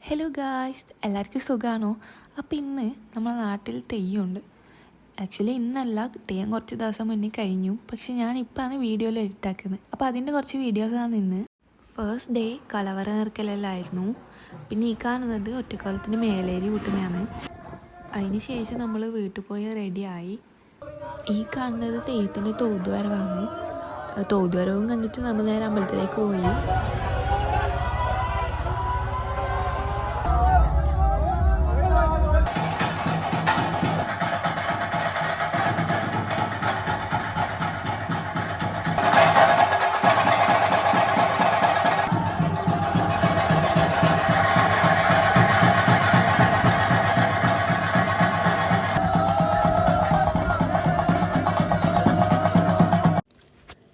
Hello guys, എല്ലാവർക്കും സുഖമാണോ? അപ്പോൾ ഇന്ന് നമ്മുടെ നാട്ടിൽ തെയ്യമുണ്ട്. ആക്ച്വലി ഇന്നല്ല, തെയ്യം കുറച്ച് ദിവസം മുന്നേ കഴിഞ്ഞു. പക്ഷെ ഞാനിപ്പോഴാണ് വീഡിയോയിൽ എഡിറ്റാക്കുന്നത്. അപ്പോൾ അതിൻ്റെ കുറച്ച് വീഡിയോസാണ് ഇന്ന്. ഫസ്റ്റ് ഡേ കലവറ നിറക്കലെല്ലായിരുന്നു. പിന്നെ ഈ കാണുന്നത് ഒറ്റക്കോലത്തിൻ്റെ മേലേരി കൂട്ടുന്നതാണ്. അതിന് ശേഷം നമ്മൾ വീട്ടിൽ പോയി റെഡിയായി. ഈ കാണുന്നത് തെയ്യത്തിൻ്റെ തോതുവരവാണ്. തോതുവരവും കണ്ടിട്ട് നമ്മൾ നേരെ അമ്പലത്തിലേക്ക് പോയി.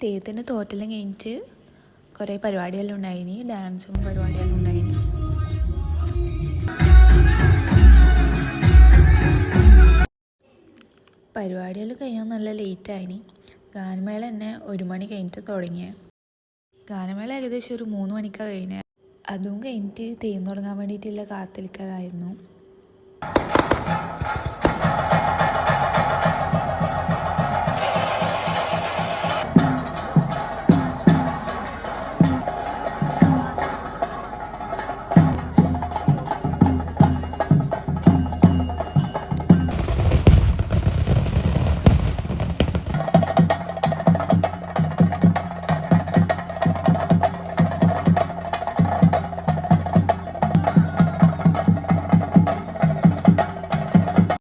തെയ്യത്തിൻ്റെ തോറ്റെല്ലാം കഴിഞ്ഞിട്ട് കുറേ പരിപാടിയെല്ലാം ഉണ്ടായിനി. ഡാൻസും പരിപാടിയെല്ലാം ഉണ്ടായിനി. പരിപാടിയെല്ലാം കഴിയാൻ നല്ല ലേറ്റായിനി. ഗാനമേള തന്നെ 1 മണി കഴിഞ്ഞിട്ട് തുടങ്ങിയ. ഗാനമേള ഏകദേശം ഒരു 3 മണിക്കാണ് കഴിഞ്ഞത്. അതും കഴിഞ്ഞിട്ട് തെയ്യം തുടങ്ങാൻ വേണ്ടിയിട്ടുള്ള കാത്തിരിക്കലായിരുന്നു.